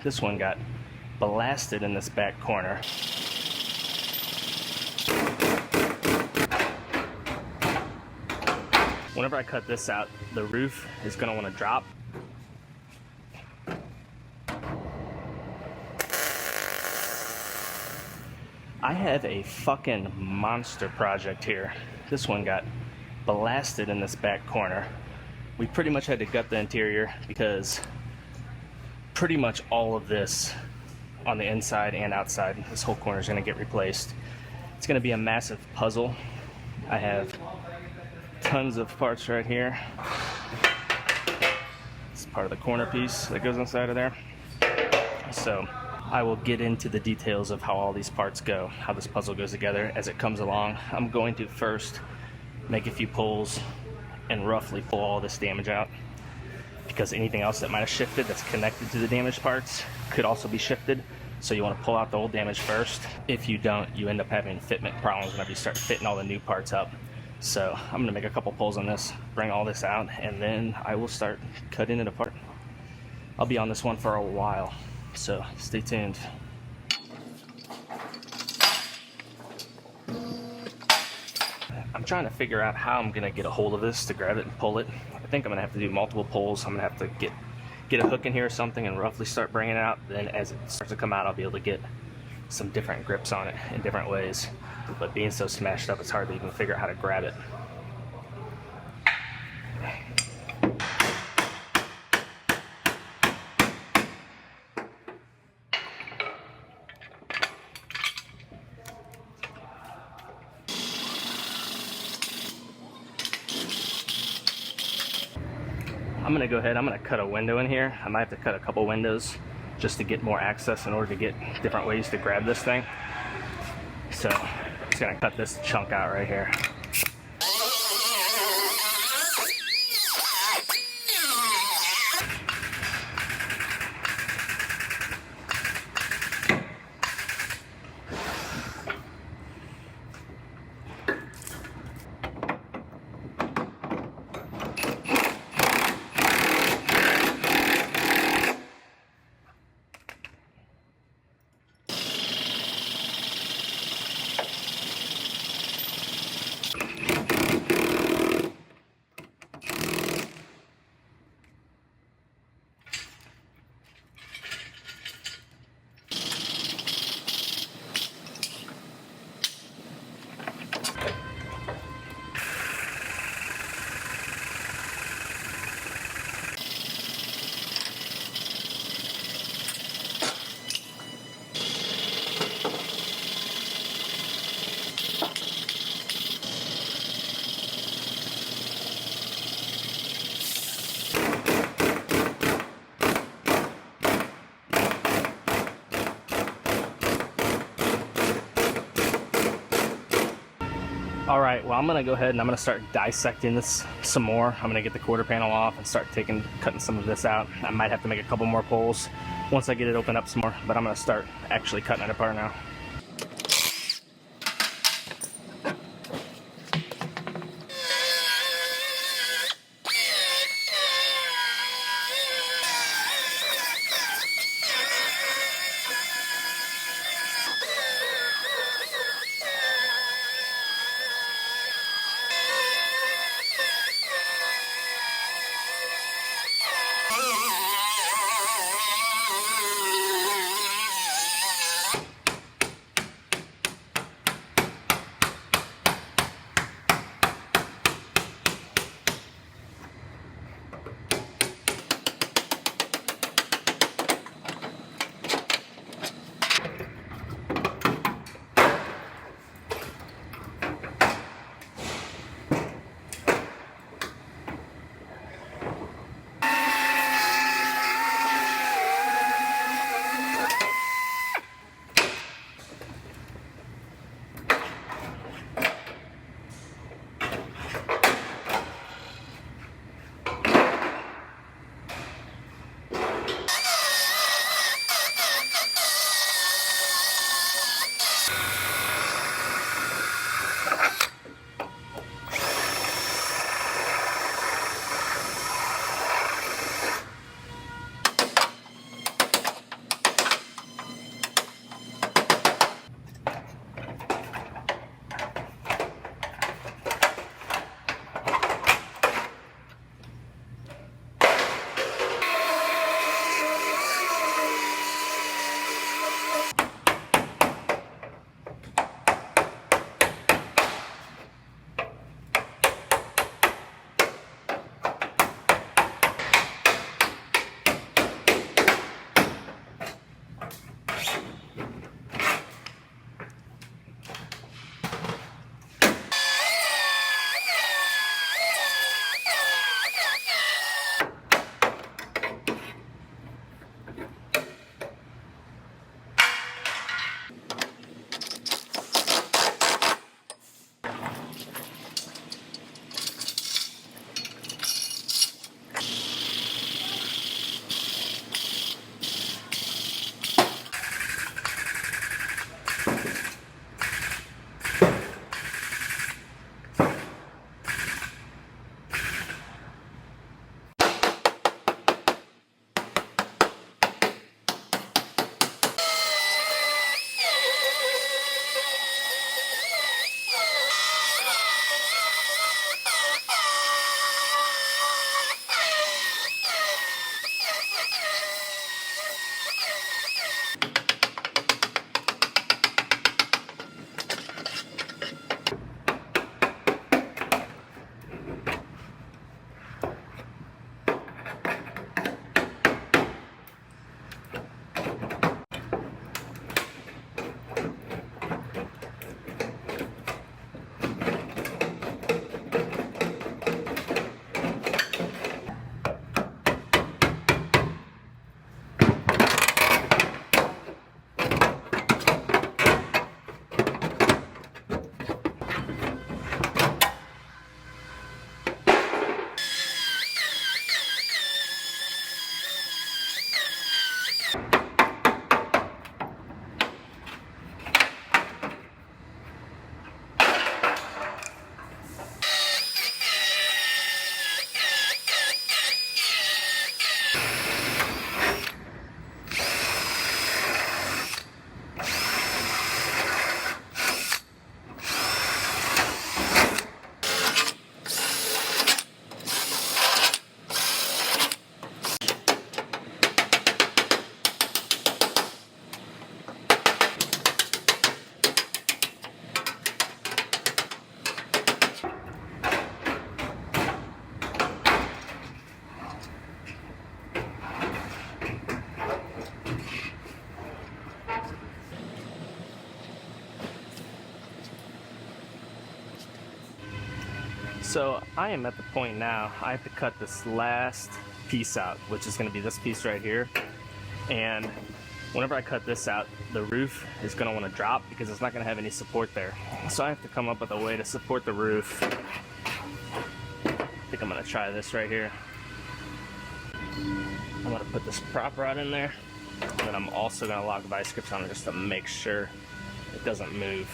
This one got blasted in this back corner. Whenever I cut this out, the roof is going to want to drop. I have a fucking monster project here. This one got blasted in this back corner. We pretty much had to gut the interior because pretty much all of this on the inside and outside, this whole corner is going to get replaced. It's going to be a massive puzzle. I have tons of parts right here. It's part of the corner piece that goes inside of there. So I will get into the details of how all these parts go, how this puzzle goes together as it comes along. I'm going to first make a few pulls and roughly pull all this damage out, because anything else that might have shifted that's connected to the damaged parts could also be shifted. So you want to pull out the old damage first. If you don't, you end up having fitment problems whenever you start fitting all the new parts up. So I'm going to make a couple pulls on this, bring all this out, and then I will start cutting it apart. I'll be on this one for a while, so stay tuned. I'm trying to figure out how I'm going to get a hold of this to grab it and pull it. I think I'm going to have to do multiple pulls. I'm going to have to get a hook in here or something and roughly start bringing it out. Then as it starts to come out, I'll be able to get some different grips on it in different ways. But being so smashed up, it's hard to even figure out how to grab it. I'm going to go ahead, I'm going to cut a window in here. I might have to cut a couple windows just to get more access in order to get different ways to grab this thing. So I'm just going to cut this chunk out right here. Alright, well I'm going to go ahead and I'm going to start dissecting this some more. I'm going to get the quarter panel off and start cutting some of this out. I might have to make a couple more pulls once I get it opened up some more, but I'm going to start actually cutting it apart now. So I am at the point now, I have to cut this last piece out, which is going to be this piece right here. And whenever I cut this out, the roof is going to want to drop because it's not going to have any support there. So I have to come up with a way to support the roof. I think I'm going to try this right here. I'm going to put this prop rod in there. And then I'm also going to lock vice grips on it just to make sure it doesn't move.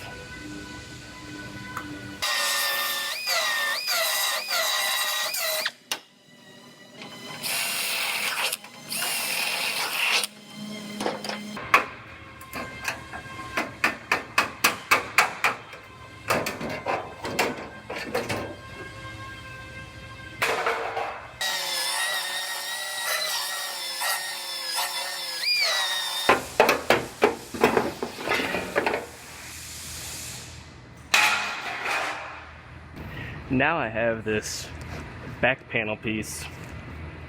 Now I have this back panel piece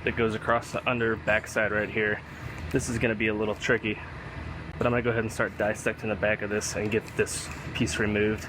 that goes across the under backside right here. This is going to be a little tricky, but I'm going to go ahead and start dissecting the back of this and get this piece removed.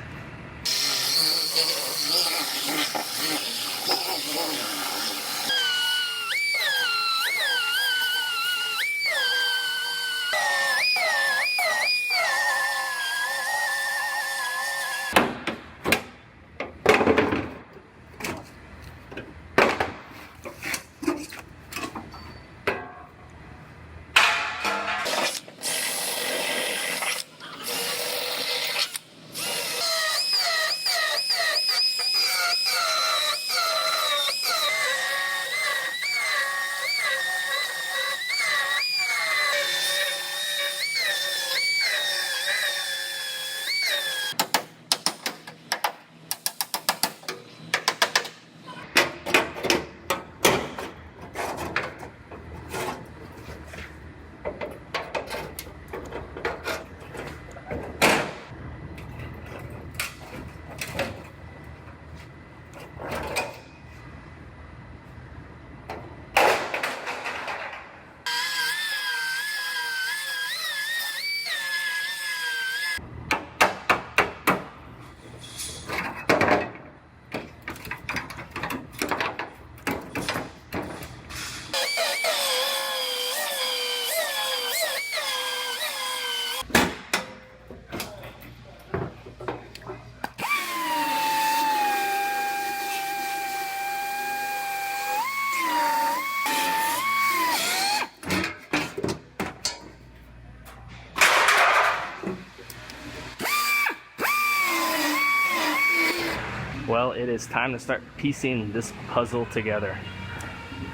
Well, it is time to start piecing this puzzle together.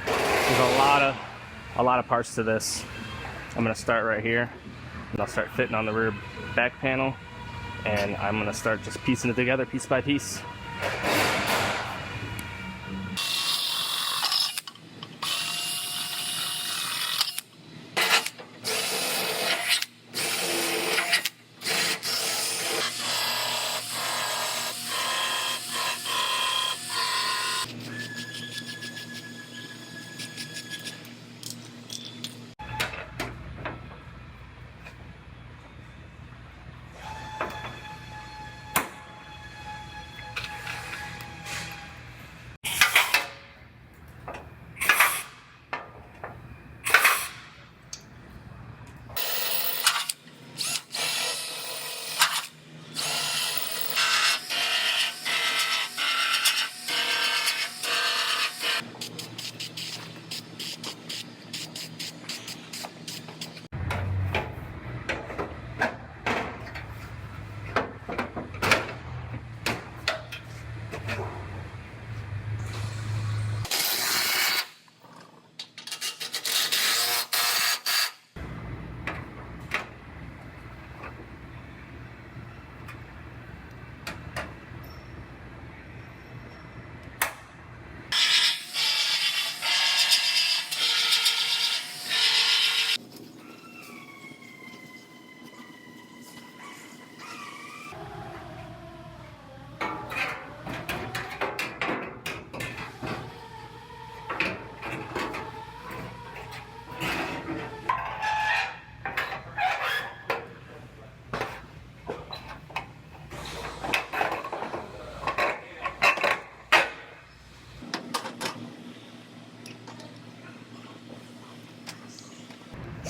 There's a lot of parts to this. I'm going to start right here, and I'll start fitting on the rear back panel, and I'm going to start just piecing it together piece by piece.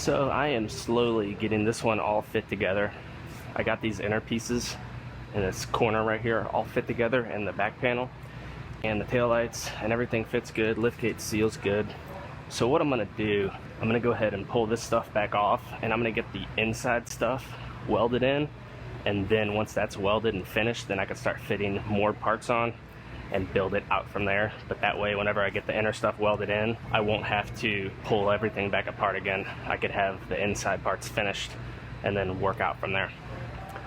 So I am slowly getting this one all fit together. I got these inner pieces in this corner right here all fit together, and the back panel and the taillights and everything fits good. Liftgate seals good. So what I'm gonna do, I'm gonna go ahead and pull this stuff back off, and I'm gonna get the inside stuff welded in, and then once that's welded and finished, then I can start fitting more parts on and build it out from there. But that way, whenever I get the inner stuff welded in, I won't have to pull everything back apart again. I could have the inside parts finished and then work out from there.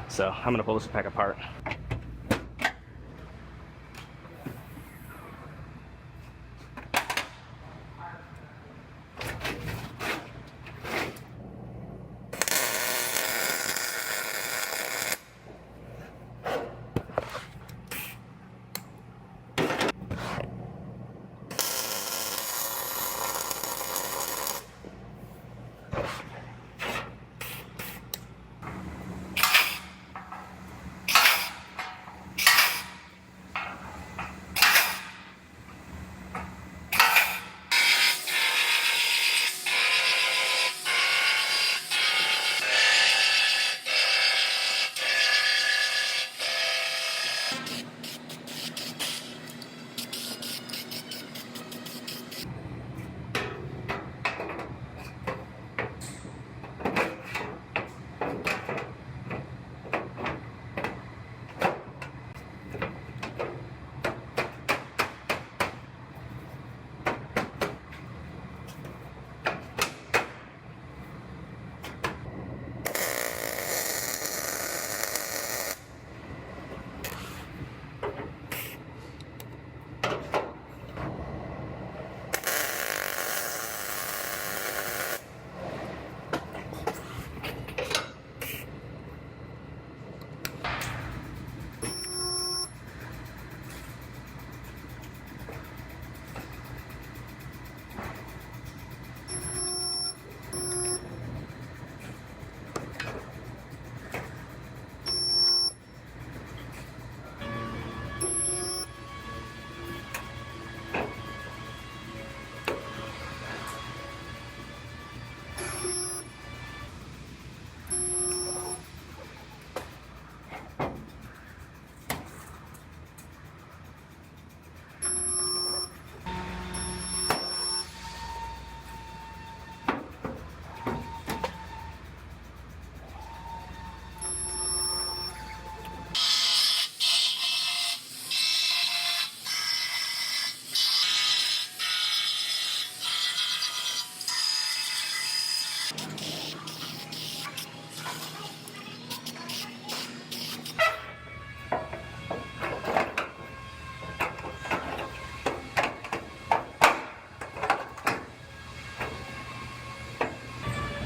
So I'm gonna pull this back apart.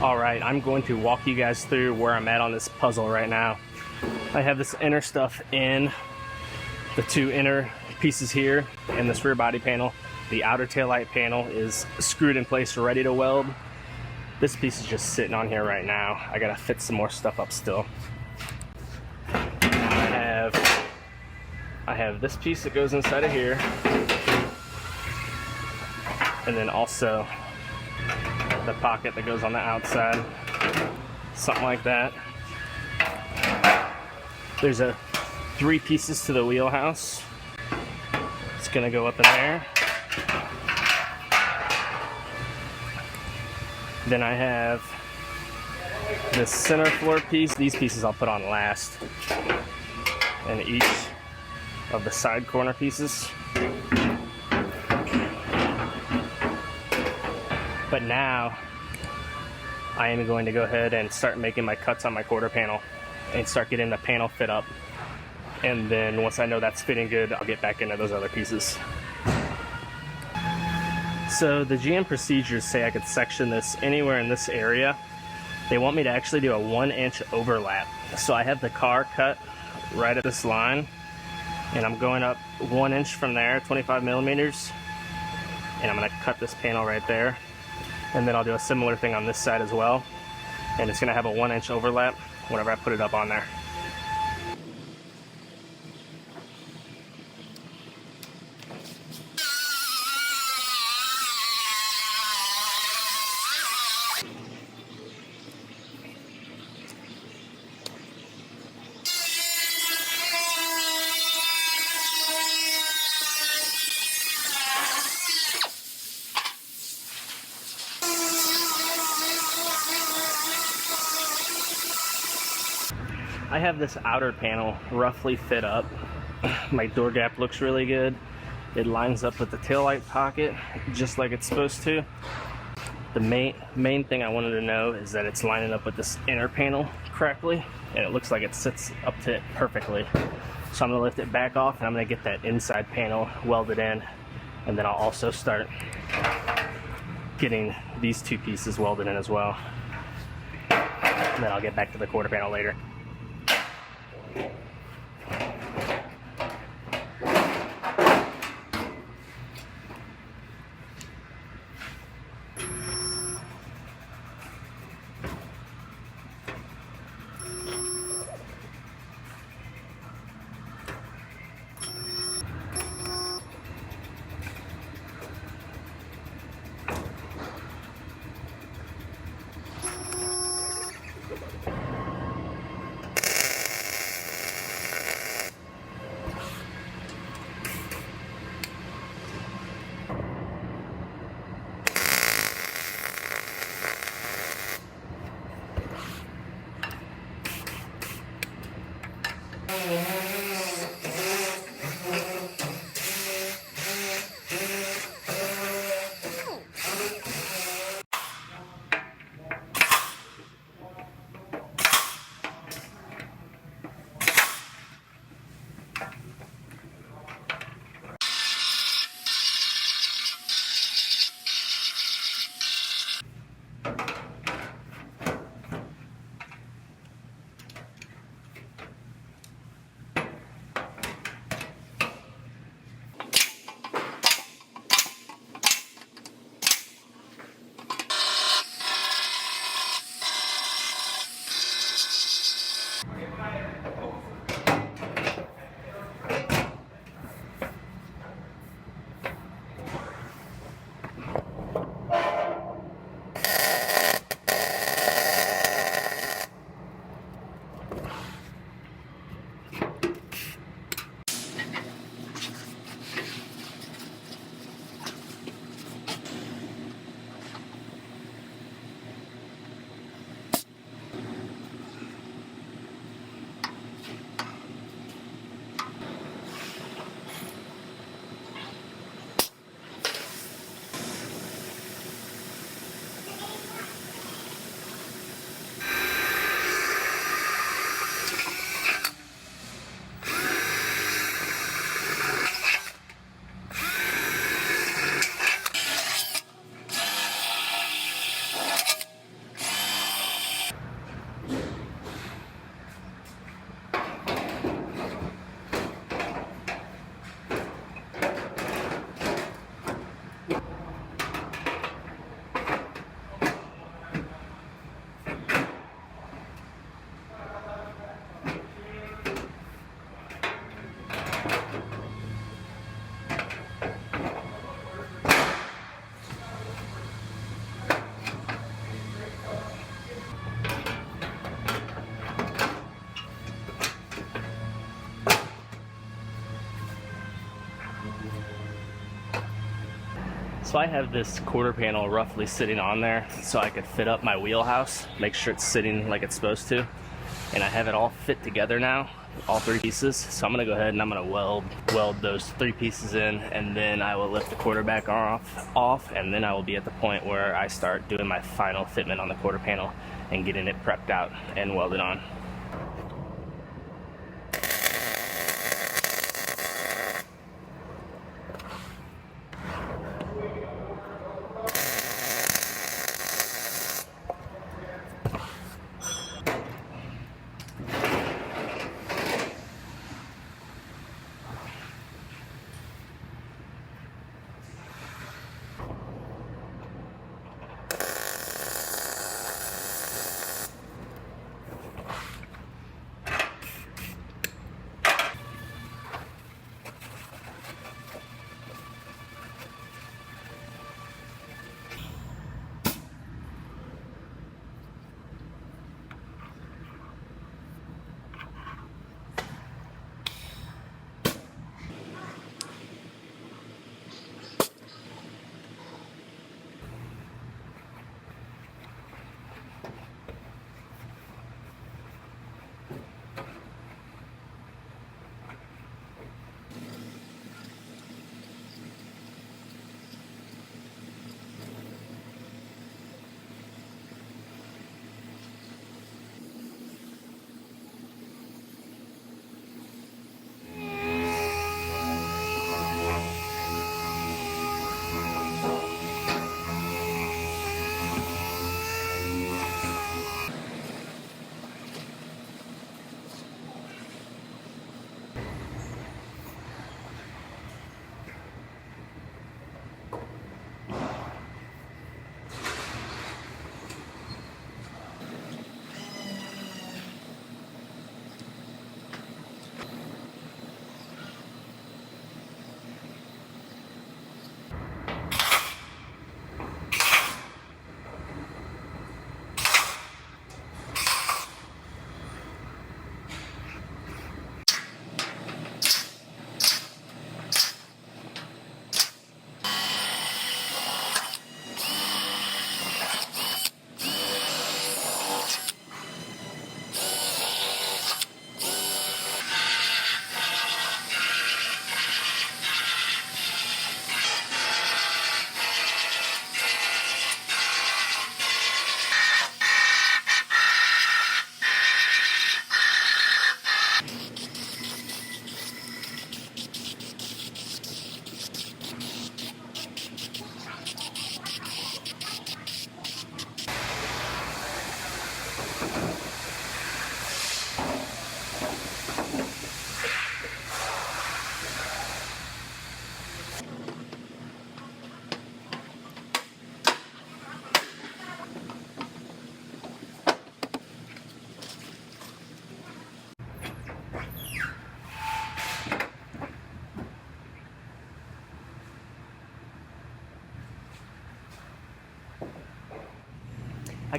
All right, I'm going to walk you guys through where I'm at on this puzzle right now. I have this inner stuff in, the two inner pieces here, and this rear body panel. The outer taillight panel is screwed in place, ready to weld. This piece is just sitting on here right now. I gotta fit some more stuff up still. Now I have this piece that goes inside of here, and then also the pocket that goes on the outside, something like that. There's three pieces to the wheelhouse. It's gonna go up in there. Then I have this center floor piece. These pieces I'll put on last, and each of the side corner pieces. But now I am going to go ahead and start making my cuts on my quarter panel and start getting the panel fit up. And then once I know that's fitting good, I'll get back into those other pieces. So the GM procedures say I could section this anywhere in this area. They want me to actually do a 1-inch overlap. So I have the car cut right at this line, and I'm going up 1 inch from there, 25 millimeters, and I'm gonna cut this panel right there. And then I'll do a similar thing on this side as well. And it's gonna have a 1-inch overlap whenever I put it up on there. I have this outer panel roughly fit up. My door gap looks really good. It lines up with the taillight pocket just like it's supposed to. The main thing I wanted to know is that it's lining up with this inner panel correctly, and it looks like it sits up to it perfectly. So I'm gonna lift it back off, and I'm gonna get that inside panel welded in, and then I'll also start getting these two pieces welded in as well. And then I'll get back to the quarter panel later. So I have this quarter panel roughly sitting on there so I could fit up my wheelhouse, make sure it's sitting like it's supposed to. And I have it all fit together now, all three pieces. So I'm gonna go ahead and I'm gonna weld those three pieces in, and then I will lift the quarter back off, and then I will be at the point where I start doing my final fitment on the quarter panel and getting it prepped out and welded on.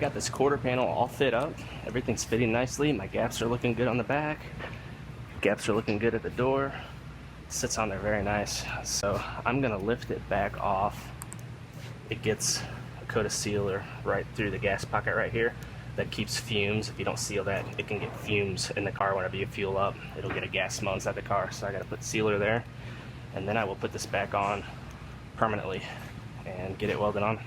got this quarter panel all fit up. Everything's fitting nicely. My gaps are looking good on the back. Gaps are looking good at the door. It sits on there very nice. So I'm gonna lift it back off. It gets a coat of sealer right through the gas pocket right here that keeps fumes. If you don't seal that, it can get fumes in the car whenever you fuel up. It'll get a gas smell inside the car. So I gotta put sealer there. And then I will put this back on permanently and get it welded on.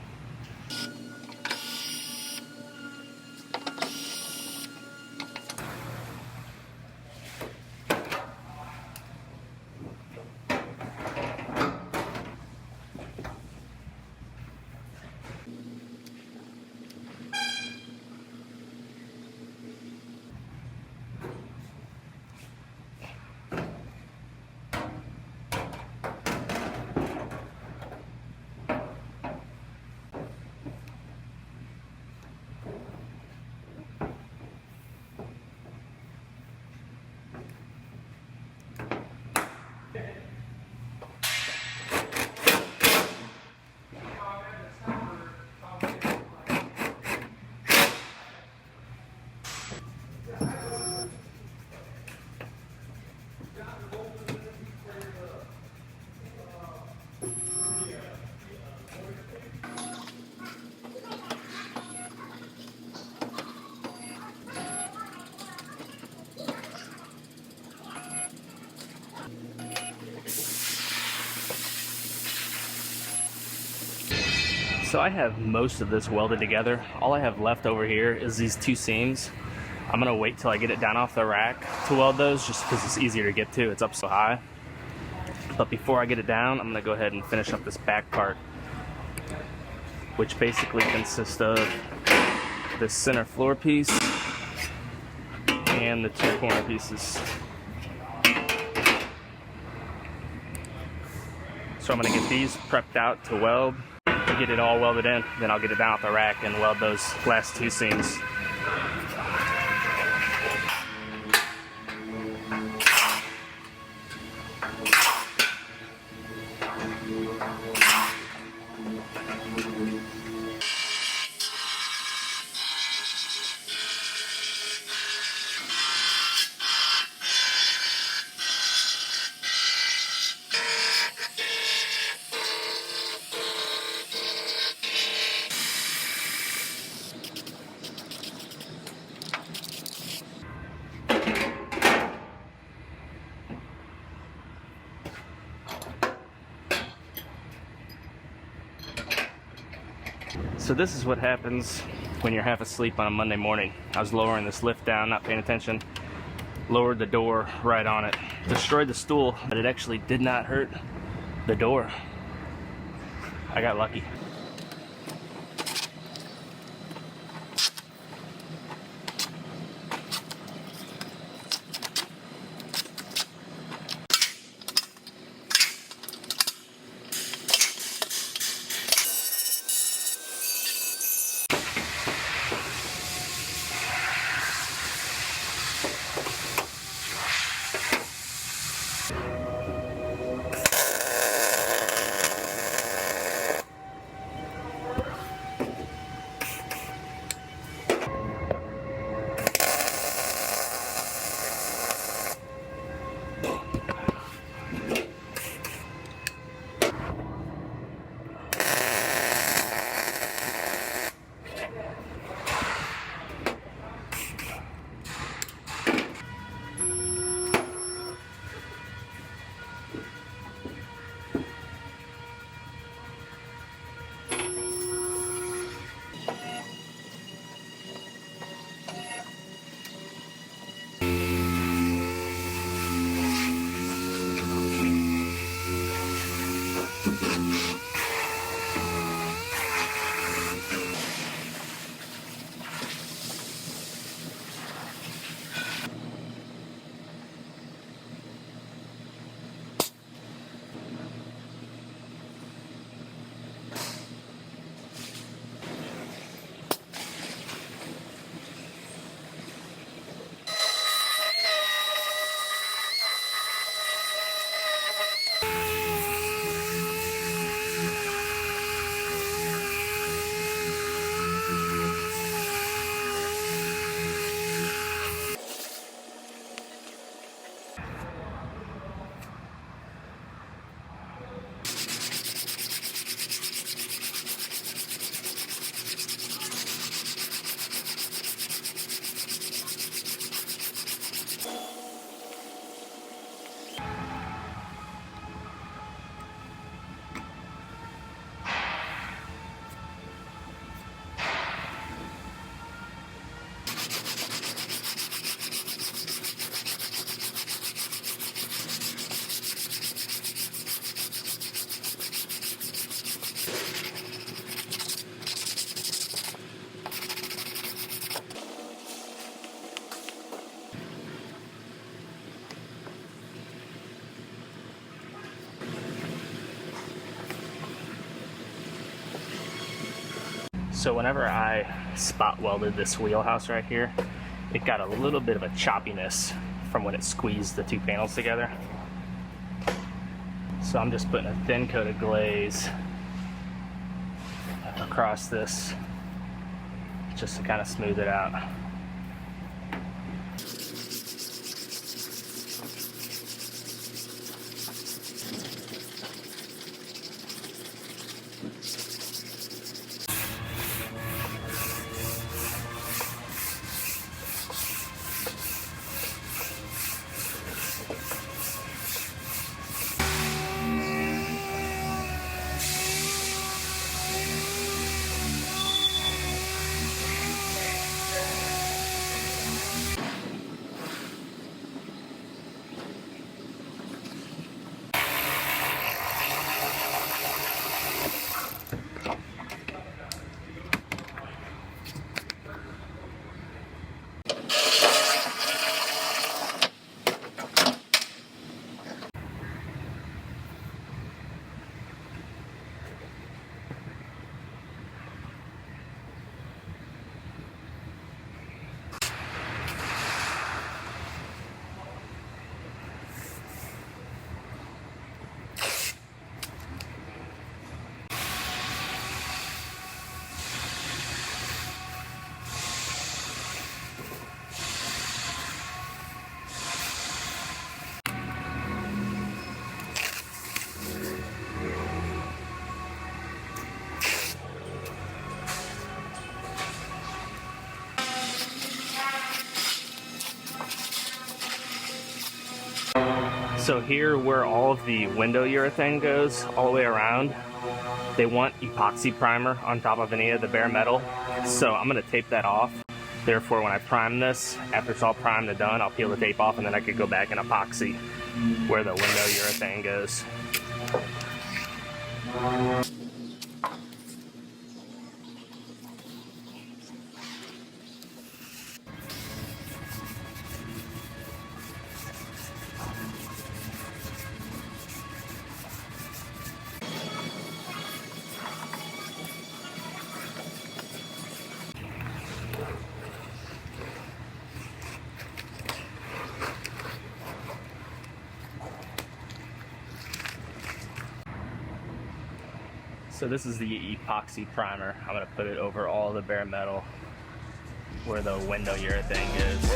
So I have most of this welded together. All I have left over here is these two seams. I'm gonna wait till I get it down off the rack to weld those, just because it's easier to get to. It's up so high. But before I get it down, I'm gonna go ahead and finish up this back part, which basically consists of this center floor piece and the two corner pieces. So I'm gonna get these prepped out to weld. To get it all welded in, then I'll get it down off the rack and weld those last two seams. So this is what happens when you're half asleep on a Monday morning. I was lowering this lift down, not paying attention, lowered the door right on it, destroyed the stool, but it actually did not hurt the door. I got lucky. So whenever I spot welded this wheelhouse right here, it got a little bit of a choppiness from when it squeezed the two panels together. So I'm just putting a thin coat of glaze across this just to kind of smooth it out. So here where all of the window urethane goes, all the way around, they want epoxy primer on top of any of the bare metal. So I'm gonna tape that off. Therefore, when I prime this, after it's all primed and done, I'll peel the tape off and then I could go back and epoxy where the window urethane goes. So this is the epoxy primer. I'm gonna put it over all the bare metal where the window urethane goes.